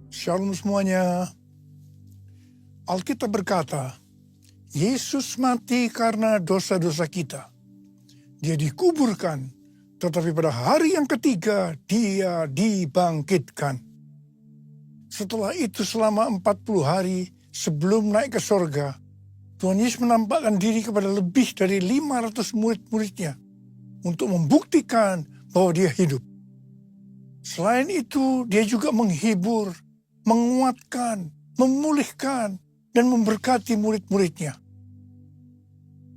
Shalom semuanya. Alkitab berkata, Yesus mati karena dosa-dosa kita. Dia dikuburkan, tetapi pada hari yang ketiga dia dibangkitkan. Setelah itu selama 40 hari sebelum naik ke sorga, Tuhan Yesus menampakkan diri kepada lebih dari 500 murid-muridnya untuk membuktikan bahwa dia hidup. Selain itu, dia juga menghibur, menguatkan, memulihkan, dan memberkati murid-muridnya.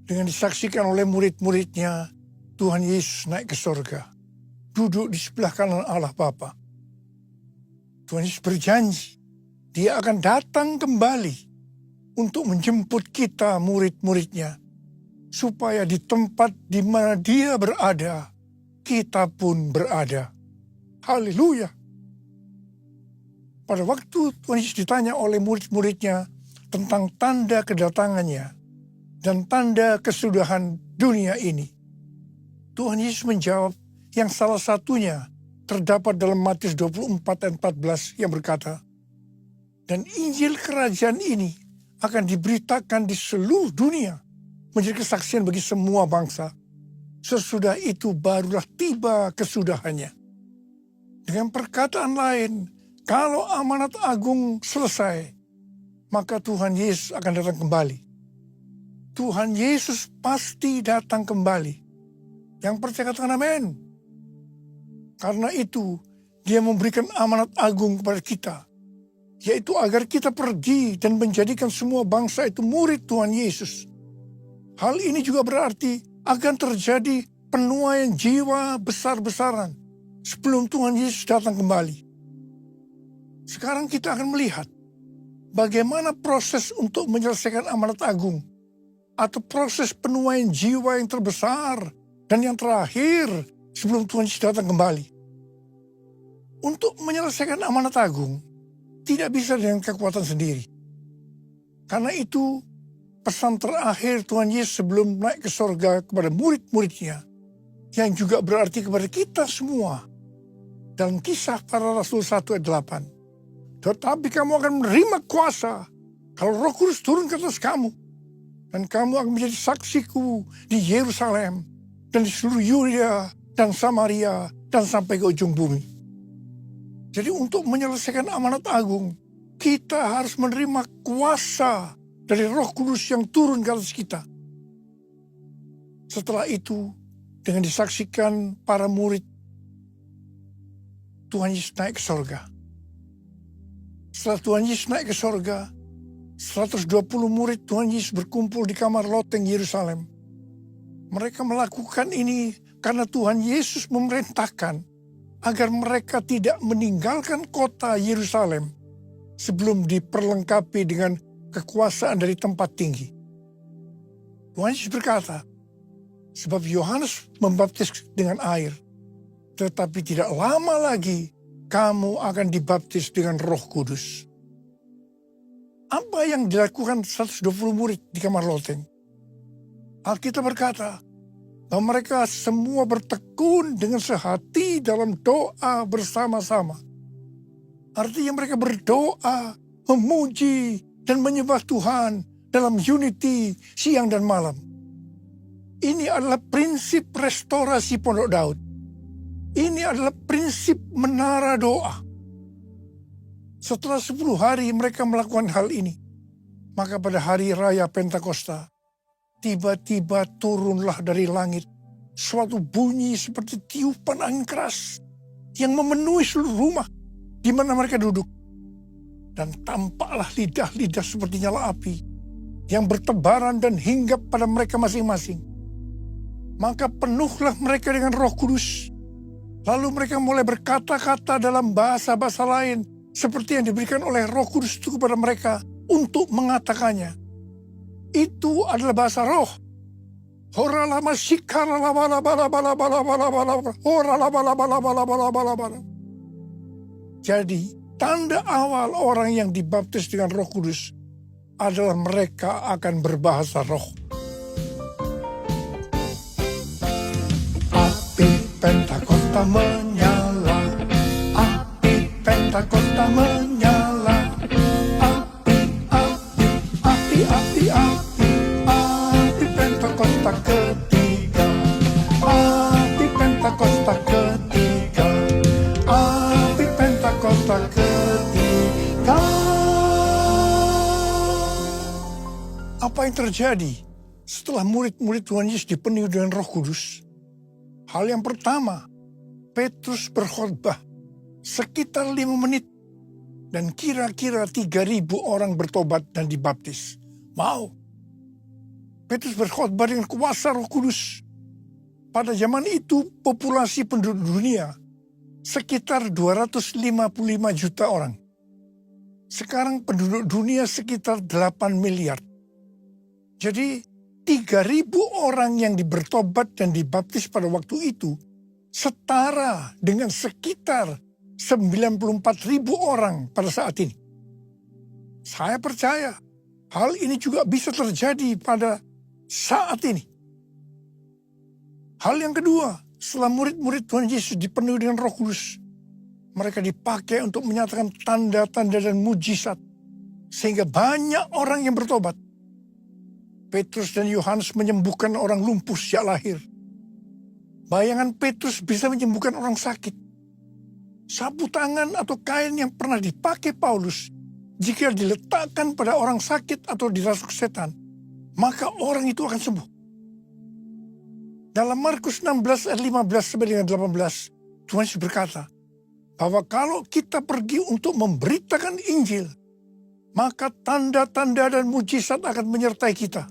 Dengan disaksikan oleh murid-muridnya, Tuhan Yesus naik ke sorga, duduk di sebelah kanan Allah Bapa. Tuhan Yesus berjanji, dia akan datang kembali untuk menjemput kita murid-muridnya, supaya di tempat di mana dia berada, kita pun berada. Haleluya. Pada waktu Tuhan Yesus ditanya oleh murid-muridnya tentang tanda kedatangannya dan tanda kesudahan dunia ini, Tuhan Yesus menjawab yang salah satunya terdapat dalam Matius 24 dan 14 yang berkata, dan Injil kerajaan ini akan diberitakan di seluruh dunia menjadi kesaksian bagi semua bangsa. Sesudah itu barulah tiba kesudahannya. Dengan perkataan lain, kalau amanat agung selesai, maka Tuhan Yesus akan datang kembali. Tuhan Yesus pasti datang kembali. Yang percaya katakan amin. Karena itu, dia memberikan amanat agung kepada kita, yaitu agar kita pergi dan menjadikan semua bangsa itu murid Tuhan Yesus. Hal ini juga berarti akan terjadi penuaian jiwa besar-besaran sebelum Tuhan Yesus datang kembali. Sekarang kita akan melihat bagaimana proses untuk menyelesaikan amanat agung atau proses penuaian jiwa yang terbesar dan yang terakhir sebelum Tuhan Yesus datang kembali. Untuk menyelesaikan amanat agung tidak bisa dengan kekuatan sendiri. Karena itu pesan terakhir Tuhan Yesus sebelum naik ke sorga kepada murid-muridnya, yang juga berarti kepada kita semua, dalam Kisah Para Rasul 1 ayat 8. Tetapi kamu akan menerima kuasa kalau Roh Kudus turun ke atas kamu. Dan kamu akan menjadi saksiku di Yerusalem dan di seluruh Yudea dan Samaria dan sampai ke ujung bumi. Jadi untuk menyelesaikan amanat agung, kita harus menerima kuasa dari Roh Kudus yang turun ke atas kita. Setelah itu, dengan disaksikan para murid, Tuhan Yesus naik ke sorga. Setelah Tuhan Yesus naik ke sorga, 120 murid Tuhan Yesus berkumpul di kamar loteng Yerusalem. Mereka melakukan ini karena Tuhan Yesus memerintahkan agar mereka tidak meninggalkan kota Yerusalem sebelum diperlengkapi dengan kekuasaan dari tempat tinggi. Tuhan Yesus berkata, sebab Yohanes membaptis dengan air, tetapi tidak lama lagi kamu akan dibaptis dengan Roh Kudus. Apa yang dilakukan 120 murid di kamar loteng? Alkitab berkata bahwa mereka semua bertekun dengan sehati dalam doa bersama-sama. Artinya mereka berdoa, memuji, dan menyembah Tuhan dalam unity siang dan malam. Ini adalah prinsip restorasi Pondok Daud. Ini adalah prinsip menara doa. Setelah 10 hari mereka melakukan hal ini, maka pada hari raya Pentakosta, tiba-tiba turunlah dari langit suatu bunyi seperti tiupan angin keras yang memenuhi seluruh rumah di mana mereka duduk. Dan tampaklah lidah-lidah seperti nyala api yang bertebaran dan hinggap pada mereka masing-masing. Maka penuhlah mereka dengan Roh Kudus. Lalu mereka mulai berkata-kata dalam bahasa-bahasa lain seperti yang diberikan oleh Roh Kudus itu kepada mereka untuk mengatakannya. Itu adalah bahasa roh. Jadi, tanda awal orang yang dibaptis dengan Roh Kudus adalah mereka akan berbahasa roh. Api Pentakosta menyala, api Pentakosta menyala. Apa yang terjadi setelah murid-murid Tuhan Yesus dipenuhi dengan Roh Kudus? Hal yang pertama, Petrus berkhotbah sekitar 5 menit dan kira-kira 3.000 orang bertobat dan dibaptis. Wow! Petrus berkhotbah dengan kuasa Roh Kudus. Pada zaman itu populasi penduduk dunia sekitar 255 juta orang. Sekarang penduduk dunia sekitar 8 miliar. Jadi 3.000 orang yang bertobat dan dibaptis pada waktu itu setara dengan sekitar 94.000 orang pada saat ini. Saya percaya hal ini juga bisa terjadi pada saat ini. Hal yang kedua, setelah murid-murid Tuhan Yesus dipenuhi dengan Roh Kudus, mereka dipakai untuk menyatakan tanda-tanda dan mujizat, sehingga banyak orang yang bertobat. Petrus dan Yohanes menyembuhkan orang lumpuh sejak lahir. Bayangan Petrus bisa menyembuhkan orang sakit. Sapu tangan atau kain yang pernah dipakai Paulus, jika diletakkan pada orang sakit atau dirasuk setan, maka orang itu akan sembuh. Dalam Markus 16 ayat 15 sampai dengan 18, Tuhan Yesus berkata, bahwa kalau kita pergi untuk memberitakan Injil, maka tanda-tanda dan mujizat akan menyertai kita.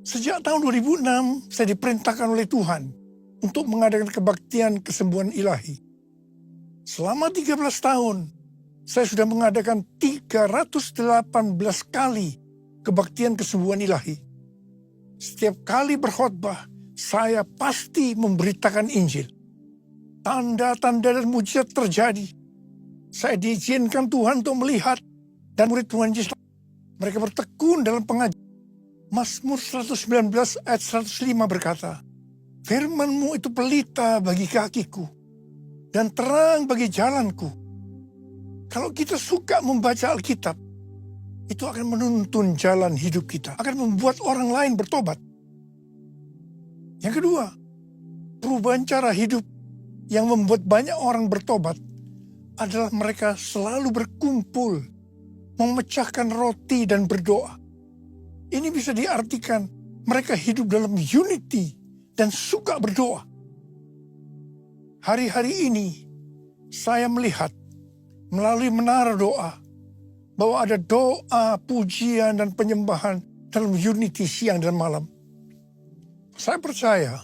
Sejak tahun 2006, saya diperintahkan oleh Tuhan untuk mengadakan kebaktian kesembuhan ilahi. Selama 13 tahun, saya sudah mengadakan 318 kali kebaktian kesembuhan ilahi. Setiap kali berkhotbah, saya pasti memberitakan Injil. Tanda-tanda dan mujizat terjadi. Saya diizinkan Tuhan untuk melihat, dan murid Tuhan Yesus, mereka bertekun dalam pengajaran. Mazmur 119 ayat 105 berkata, firman-Mu itu pelita bagi kakiku dan terang bagi jalanku. Kalau kita suka membaca Alkitab, itu akan menuntun jalan hidup kita, akan membuat orang lain bertobat. Yang kedua, perubahan cara hidup yang membuat banyak orang bertobat adalah mereka selalu berkumpul, memecahkan roti dan berdoa. Ini bisa diartikan mereka hidup dalam unity dan suka berdoa. Hari-hari ini saya melihat melalui menara doa bahwa ada doa, pujian, dan penyembahan dalam unity siang dan malam. Saya percaya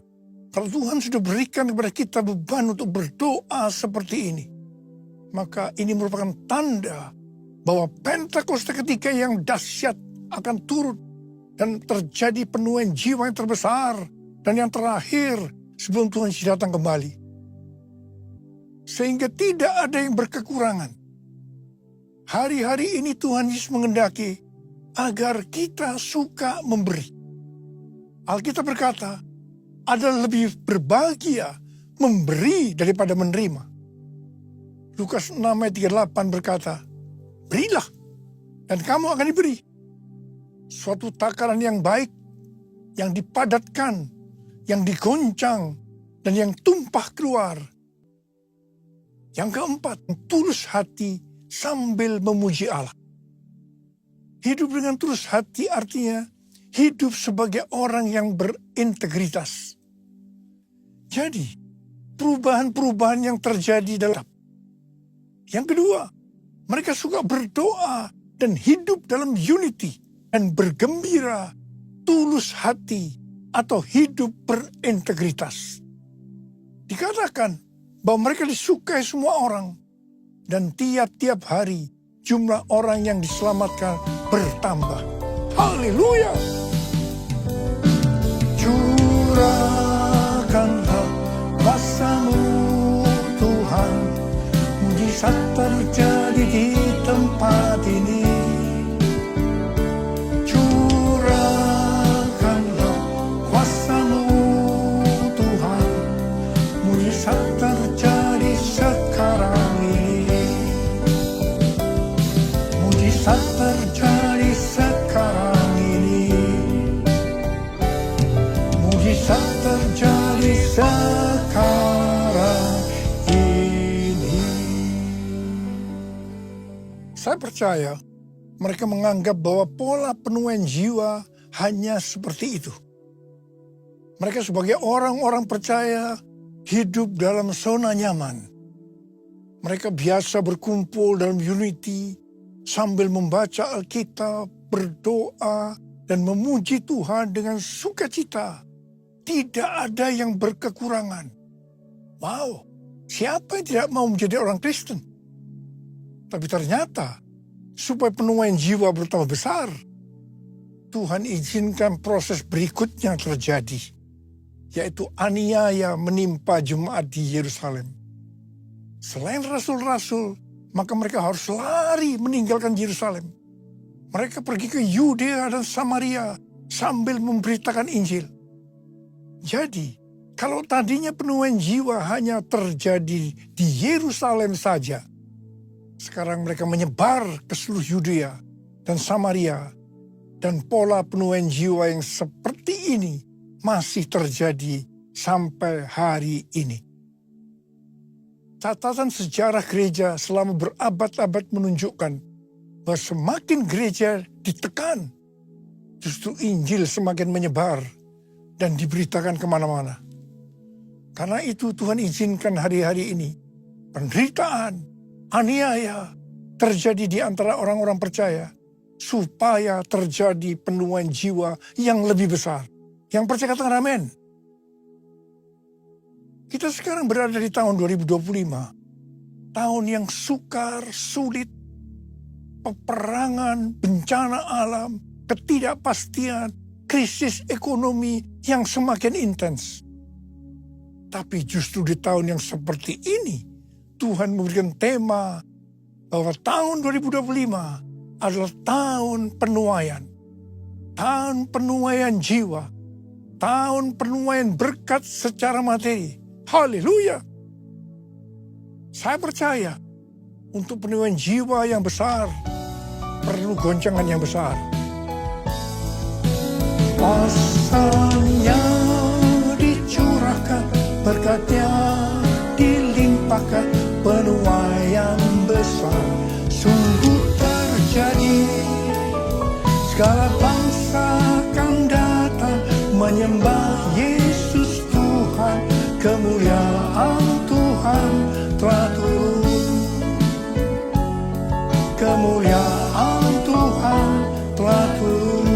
kalau Tuhan sudah berikan kepada kita beban untuk berdoa seperti ini, maka ini merupakan tanda bahwa Pentakosta ketiga yang dahsyat akan turut dan terjadi penuaian jiwa yang terbesar dan yang terakhir sebelum Tuhan Yesus datang kembali. Sehingga tidak ada yang berkekurangan. Hari-hari ini Tuhan Yesus mengendaki agar kita suka memberi. Alkitab berkata, adalah lebih berbahagia memberi daripada menerima. Lukas 6 ayat 38 berkata, berilah dan kamu akan diberi. Suatu takaran yang baik, yang dipadatkan, yang digoncang, dan yang tumpah keluar. Yang keempat, tulus hati sambil memuji Allah. Hidup dengan tulus hati artinya hidup sebagai orang yang berintegritas. Jadi, perubahan-perubahan yang terjadi dalam. Yang kedua, mereka suka berdoa dan hidup dalam unity dan bergembira, tulus hati, atau hidup berintegritas. Dikatakan bahwa mereka disukai semua orang, dan tiap-tiap hari jumlah orang yang diselamatkan bertambah. Haleluya! Curahkanlah kuasa-Mu Tuhan, mujizat terjadi di tempat ini. Curahkanlah kuasa-Mu Tuhan, mujizat terjadi sekarang ini. Mujizat terjadi sekarang ini. Mujizat terjadi sekarang ini. Saya percaya Mereka menganggap bahwa pola penuaian jiwa hanya seperti itu. Mereka sebagai orang-orang percaya hidup dalam zona nyaman. Mereka biasa berkumpul dalam unity sambil membaca Alkitab, berdoa, dan memuji Tuhan dengan sukacita. Tidak ada yang berkekurangan. Wow, siapa yang tidak mau menjadi orang Kristen? Tapi ternyata, supaya penuaian jiwa bertambah besar, Tuhan izinkan proses berikutnya terjadi, yaitu aniaya menimpa jemaat di Yerusalem. Selain rasul-rasul, maka mereka harus lari meninggalkan Yerusalem. Mereka pergi ke Yudea dan Samaria sambil memberitakan Injil. Jadi, kalau tadinya penuaian jiwa hanya terjadi di Yerusalem saja, sekarang mereka menyebar ke seluruh Yudea dan Samaria, dan pola penuaian jiwa yang seperti ini masih terjadi sampai hari ini. Catatan sejarah gereja selama berabad-abad menunjukkan bahwa semakin gereja ditekan, justru Injil semakin menyebar dan diberitakan kemana-mana. Karena itu Tuhan izinkan hari-hari ini penderitaan, aniaya terjadi di antara orang-orang percaya, supaya terjadi penuaian jiwa yang lebih besar. Yang percaya katakan amin. Kita sekarang berada di tahun 2025. Tahun yang sukar, sulit, peperangan, bencana alam, ketidakpastian, krisis ekonomi yang semakin intens. Tapi justru di tahun yang seperti ini, Tuhan memberikan tema bahwa tahun 2025 adalah tahun penuaian. Tahun penuaian jiwa. Tahun penuaian berkat secara materi. Haleluya. Saya percaya untuk penuaian jiwa yang besar perlu goncangan yang besar. Kuasanya dicurahkan, berkatnya dilimpahkan, penuaian besar sungguh terjadi. Segala bangsa akan datang menyembah Yesus Tuhan, kemuliaan Tuhan telah turun. Kemuliaan Tuhan telah turun.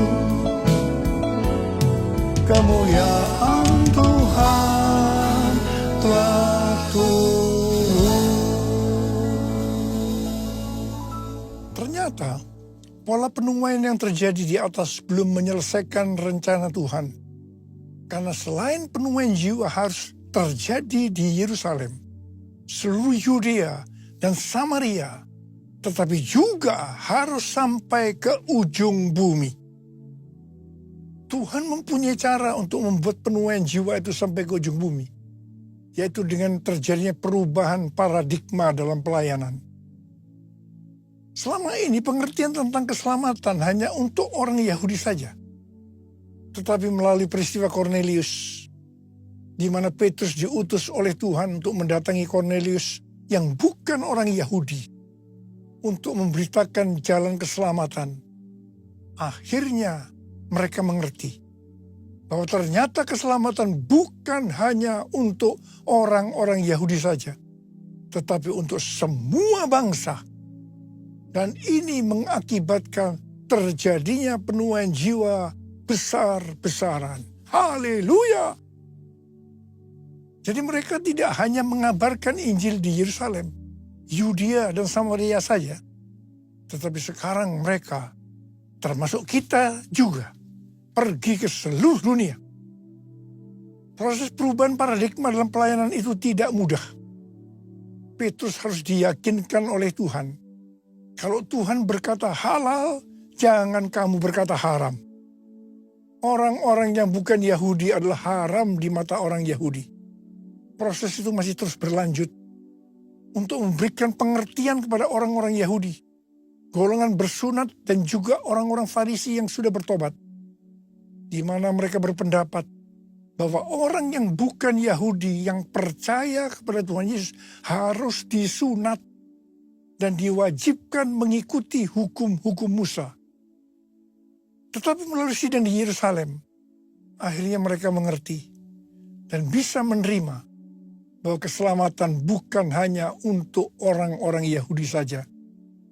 Kemuliaan Tuhan telah turun. Ternyata pola penuaian yang terjadi di atas belum menyelesaikan rencana Tuhan. Karena selain penuaian jiwa harus terjadi di Yerusalem, seluruh Yudea dan Samaria, tetapi juga harus sampai ke ujung bumi. Tuhan mempunyai cara untuk membuat penuaian jiwa itu sampai ke ujung bumi, yaitu dengan terjadinya perubahan paradigma dalam pelayanan. Selama ini pengertian tentang keselamatan hanya untuk orang Yahudi saja. Tetapi melalui peristiwa Kornelius, di mana Petrus diutus oleh Tuhan untuk mendatangi Kornelius yang bukan orang Yahudi, untuk memberitakan jalan keselamatan. Akhirnya mereka mengerti bahwa ternyata keselamatan bukan hanya untuk orang-orang Yahudi saja, tetapi untuk semua bangsa. Dan ini mengakibatkan terjadinya penuaian jiwa besar-besaran. Haleluya! Jadi mereka tidak hanya mengabarkan Injil di Yerusalem, Yudea dan Samaria saja, tetapi sekarang mereka, termasuk kita juga, pergi ke seluruh dunia. Proses perubahan paradigma dalam pelayanan itu tidak mudah. Petrus harus diyakinkan oleh Tuhan. Kalau Tuhan berkata halal, jangan kamu berkata haram. Orang-orang yang bukan Yahudi adalah haram di mata orang Yahudi. Proses itu masih terus berlanjut untuk memberikan pengertian kepada orang-orang Yahudi, golongan bersunat dan juga orang-orang Farisi yang sudah bertobat, di mana mereka berpendapat bahwa orang yang bukan Yahudi yang percaya kepada Tuhan Yesus harus disunat. dan diwajibkan mengikuti hukum-hukum Musa. Tetapi melalui sidang di Yerusalem, akhirnya mereka mengerti dan bisa menerima bahwa keselamatan bukan hanya untuk orang-orang Yahudi saja,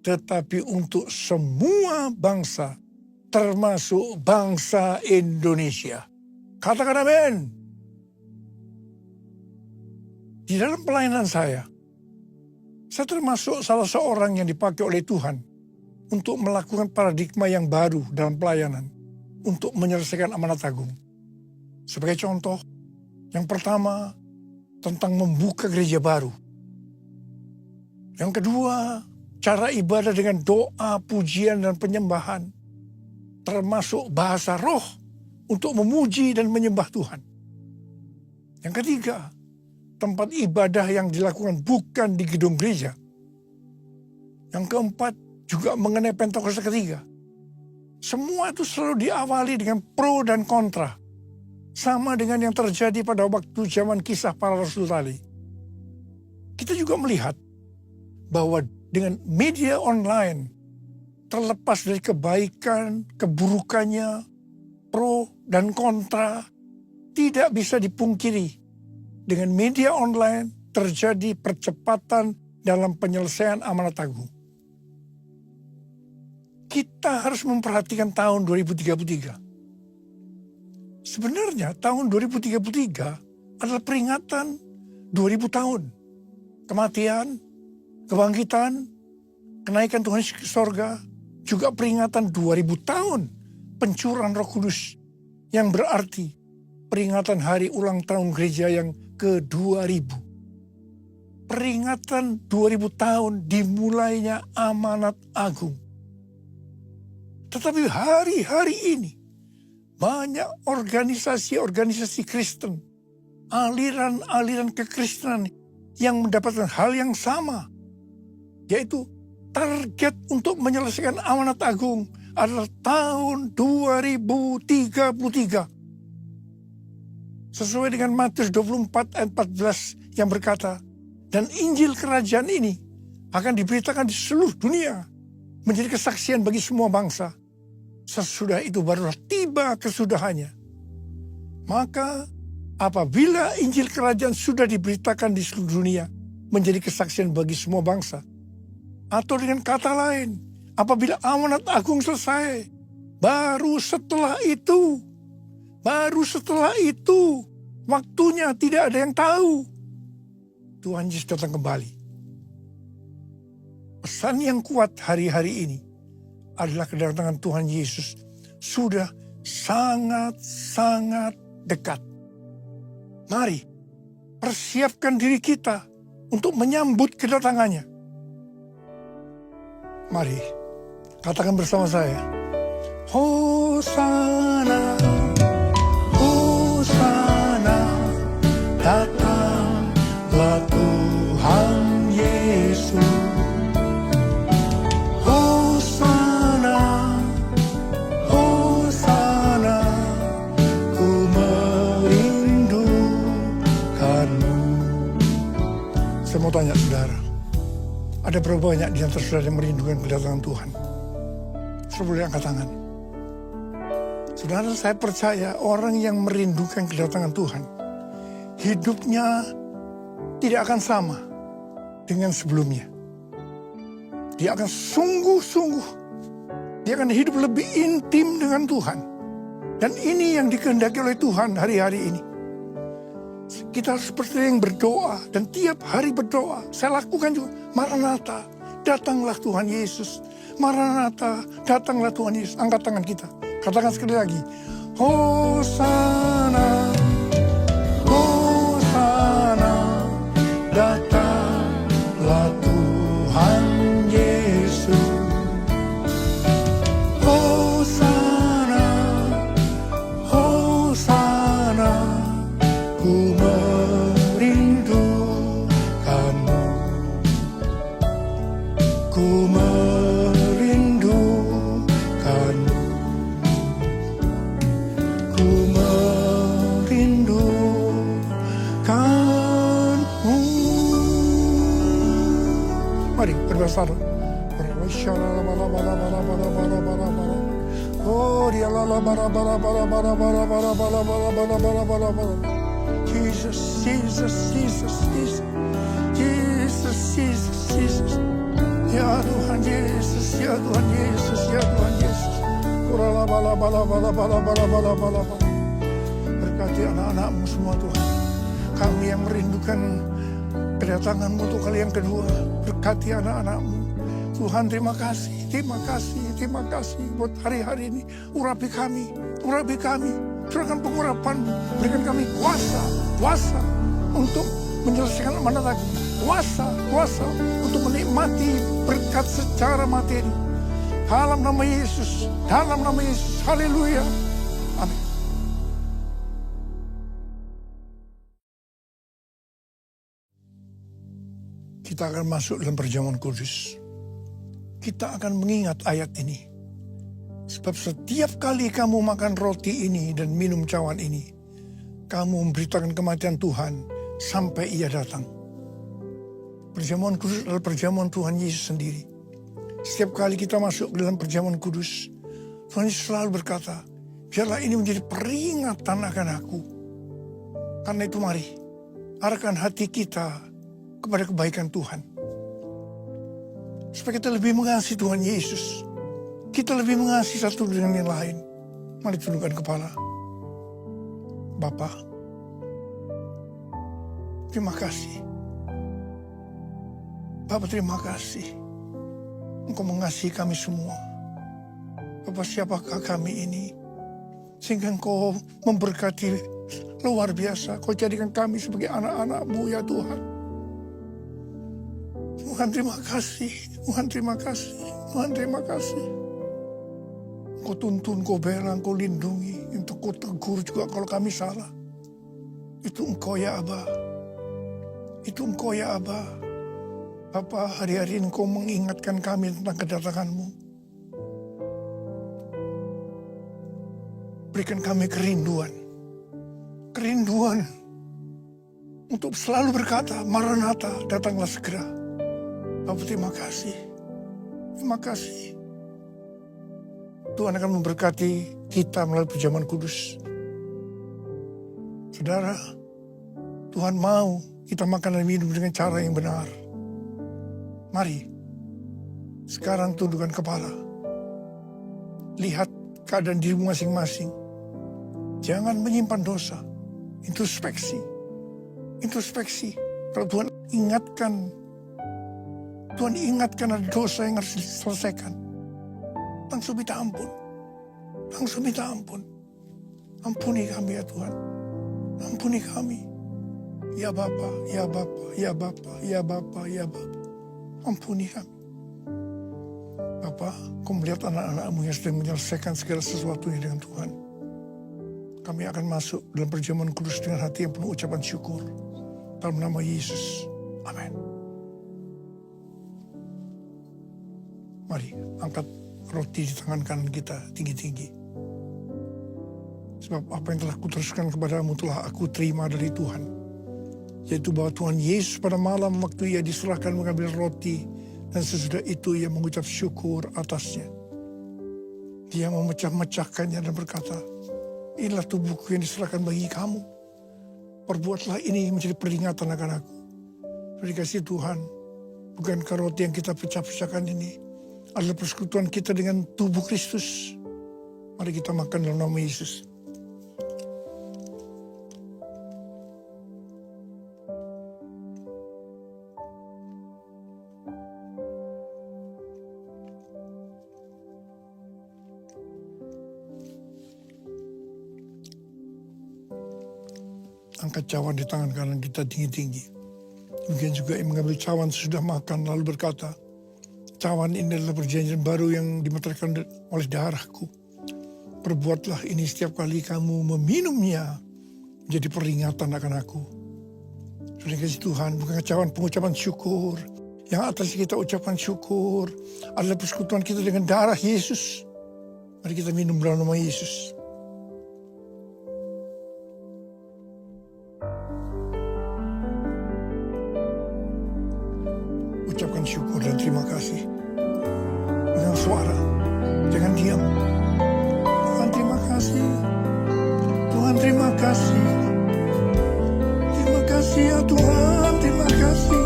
tetapi untuk semua bangsa, termasuk bangsa Indonesia. Katakan amin. Di dalam pelayanan saya termasuk salah seorang yang dipakai oleh Tuhan untuk melakukan paradigma yang baru dalam pelayanan untuk menyelesaikan amanat agung. Sebagai contoh, yang pertama tentang membuka gereja baru. Yang kedua, cara ibadah dengan doa, pujian, dan penyembahan, termasuk bahasa roh untuk memuji dan menyembah Tuhan. Yang ketiga, tempat ibadah yang dilakukan bukan di gedung gereja. Yang keempat, juga mengenai Pentakosta ketiga. Semua itu selalu diawali dengan pro dan kontra. Sama dengan yang terjadi pada waktu zaman Kisah Para Rasul tadi. Kita juga melihat bahwa dengan media online, terlepas dari kebaikan, keburukannya, pro dan kontra, tidak bisa dipungkiri. Dengan media online terjadi percepatan dalam penyelesaian amanat agung. Kita harus memperhatikan tahun 2033. Sebenarnya tahun 2033 adalah peringatan 2000 tahun. Kematian, kebangkitan, kenaikan Tuhan Yesus ke sorga, juga peringatan 2000 tahun pencurahan Roh Kudus, yang berarti peringatan hari ulang tahun gereja yang ke-2000. Peringatan 2000 tahun dimulainya amanat agung. Tetapi hari-hari ini banyak organisasi-organisasi Kristen, aliran-aliran kekristenan yang mendapatkan hal yang sama, yaitu target untuk menyelesaikan amanat agung adalah tahun 2033. Sesuai dengan Matius 24 ayat 14 yang berkata, dan Injil Kerajaan ini akan diberitakan di seluruh dunia, menjadi kesaksian bagi semua bangsa. Sesudah itu barulah tiba kesudahannya. Maka apabila Injil Kerajaan sudah diberitakan di seluruh dunia, menjadi kesaksian bagi semua bangsa. Atau dengan kata lain, apabila amanat agung selesai, baru setelah itu, waktunya tidak ada yang tahu, Tuhan Yesus datang kembali. Pesan yang kuat hari-hari ini adalah kedatangan Tuhan Yesus sudah sangat-sangat dekat. Mari persiapkan diri kita untuk menyambut kedatangannya. Mari katakan bersama saya, Hosana, Hosana, datanglah Tuhan Yesus. Hosana, Hosana, ku merindukanmu. Saya mau tanya saudara, ada berapa banyak di antara saudara yang merindukan kedatangan Tuhan? Saudara boleh angkat tangan. Saudara, saya percaya orang yang merindukan kedatangan Tuhan, hidupnya tidak akan sama dengan sebelumnya. Dia akan sungguh-sungguh, dia akan hidup lebih intim dengan Tuhan. Dan ini yang dikehendaki oleh Tuhan hari-hari ini. Kita harus seperti yang berdoa, dan tiap hari berdoa. Saya lakukan juga, Maranatha, datanglah Tuhan Yesus. Maranatha, datanglah Tuhan Yesus. Angkat tangan kita, katakan sekali lagi, Hosana, Hosana, datanglah Tuhan Yesus. Hosana, Hosana, ku merindukanmu, ku merindukanmu, ku merindukanmu. Mari berbahasa. Oh, dia la la bara bara bara bara bara bara bara bara bara bara bara bara. Jesus, Jesus, Jesus, Jesus, Jesus, Jesus, Jesus. Ya Tuhan Yesus, ya Tuhan Yesus, ya Tuhan Yesus. Kurala bala bala bala bala bala bala bala. Berkati anak-anakmu semua Tuhan. Kami yang merindukan kedatanganmu untuk kali yang kedua. Berkati anak-anakmu. Tuhan terima kasih, terima kasih, terima kasih buat hari-hari ini. Urapi kami, curahkan pengurapan-Mu, berikan kami kuasa untuk menyelesaikan amanat, kuasa untuk menikmati berkat secara materi. Dalam nama Yesus, haleluya, amin. Kita akan masuk dalam perjamuan kudus. Kita akan mengingat ayat ini. Sebab setiap kali kamu makan roti ini dan minum cawan ini, kamu memberitakan kematian Tuhan sampai Ia datang. Perjamuan kudus adalah perjamuan Tuhan Yesus sendiri. Setiap kali kita masuk ke dalam perjamuan kudus, Tuhan Yesus selalu berkata, biarlah ini menjadi peringatan akan aku. Karena itu mari, arahkan hati kita kepada kebaikan Tuhan. Supaya kita lebih mengasihi Tuhan Yesus. Kita lebih mengasihi satu dengan yang lain. Mari tundukkan kepala. Bapa, terima kasih. Bapa, terima kasih. Engkau mengasihi kami semua. Bapa, siapakah kami ini? Sehingga Engkau memberkati luar biasa. Kau jadikan kami sebagai anak-anak-Mu ya Tuhan. Tuhan terima kasih, Tuhan terima kasih, Tuhan terima kasih. Kau tuntun, kau bela, kau lindungi, untuk kau tegur juga kalau kami salah. Itu Engkau ya Aba, itu Engkau ya Aba. Bapa, hari-hari Engkau mengingatkan kami tentang kedatangan-Mu. Berikan kami kerinduan untuk selalu berkata, Maranatha, datanglah segera. Bapak, terima kasih. Terima kasih. Tuhan akan memberkati kita melalui perjamuan kudus. Saudara, Tuhan mau kita makan dan minum dengan cara yang benar. Mari, sekarang tundukkan kepala. Lihat keadaan dirimu masing-masing. Jangan menyimpan dosa. Introspeksi. Kalau Tuhan ingatkan ada dosa yang harus diselesaikan. Langsung minta ampun. Ampuni kami ya Tuhan. Ampuni kami. Ya Bapa, ya Bapa, ya Bapa, ya Bapa, ya Bapa. Ampuni kami. Bapa, Kau melihat anak-anak-Mu yang sedang menyelesaikan segala sesuatunya dengan Tuhan. Kami akan masuk dalam perjamuan kudus dengan hati yang penuh ucapan syukur. Dalam nama Yesus. Amin. Mari angkat roti di tangan kanan kita tinggi-tinggi. Sebab apa yang telah kuteruskan kepadamu telah aku terima dari Tuhan. Yaitu bahwa Tuhan Yesus pada malam waktu Ia diserahkan mengambil roti. Dan sesudah itu Ia mengucap syukur atasnya. Dia memecah-mecahkannya dan berkata, inilah tubuhku yang diserahkan bagi kamu. Perbuatlah ini menjadi peringatan akan aku. Terima kasih Tuhan. Bukankah roti yang kita pecah-pecahkan ini adalah persekutuan kita dengan tubuh Kristus. Mari kita makan dalam nama Yesus. Angkat cawan di tangan kanan kita tinggi-tinggi. Demikian juga yang mengambil cawan sesudah makan lalu berkata, cawan ini adalah perjanjian baru yang dimeteraikan oleh darahku. Perbuatlah ini setiap kali kamu meminumnya menjadi peringatan akan aku. Terima kasih Tuhan, bukan cawan pengucapan syukur. Yang atas kita ucapan syukur adalah persekutuan kita dengan darah Yesus. Mari kita minum dalam nama Yesus. ucapkan syukur dan terima kasih. Dengan suara, jangan diam. Tuhan terima kasih. Tuhan terima kasih. Terima kasih ya Tuhan, terima kasih.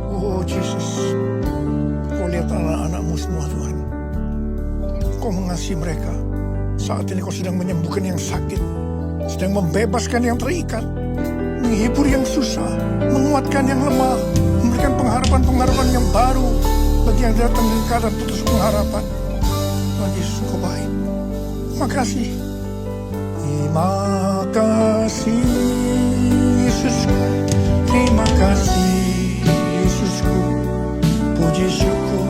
Oh Jesus, Kau lihat anak-anakmu semua Tuhan. Kau mengasihi mereka. Saat ini Kau sedang menyembuhkan yang sakit, sedang membebaskan yang terikat, menghibur yang susah, menguatkan yang lemah, memberikan pengharapan-pengharapan yang baru bagi yang datang dengan keadaan putus pengharapan. Tuhan Yesus, Kau baik. Terima kasih. Terima kasih Yesusku. Terima kasih Yesusku. Puji syukur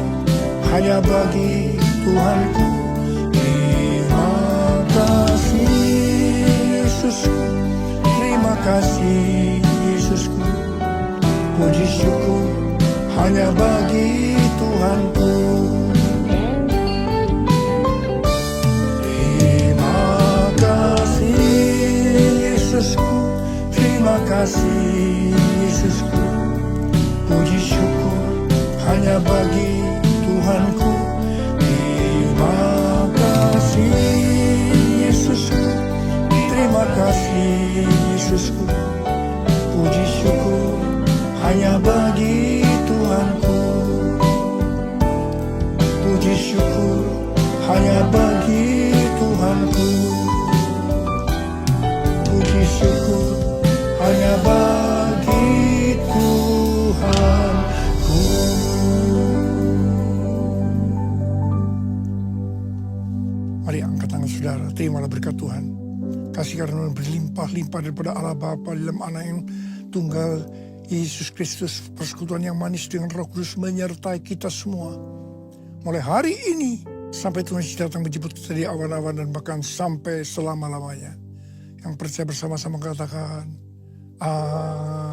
hanya bagi Tuhanku. Terima kasih Yesusku. Terima kasih Yesusku. Puji syukur hanya bagi Tuhanku. Terima kasih Yesusku. Terima kasih Yesusku. Puji syukur hanya bagi Tuhanku. Terima kasih Yesusku. Terima kasih Yesusku. Puji syukur hanya bagi Tuhanku. Puji syukur hanya bagi Tuhanku. Puji syukur hanya bagi Tuhanku. Mari angkat tangan saudara, terimalah berkat Tuhan. Kasih karunia berlimpah-limpah daripada Allah Bapa dalam Anak yang tunggal Yesus Kristus, persekutuan yang manis dengan Roh Kudus menyertai kita semua. Mulai hari ini sampai Tuhan Yesus datang menjemput kita di awan-awan dan bahkan sampai selama-lamanya. Yang percaya bersama-sama katakan, Amin.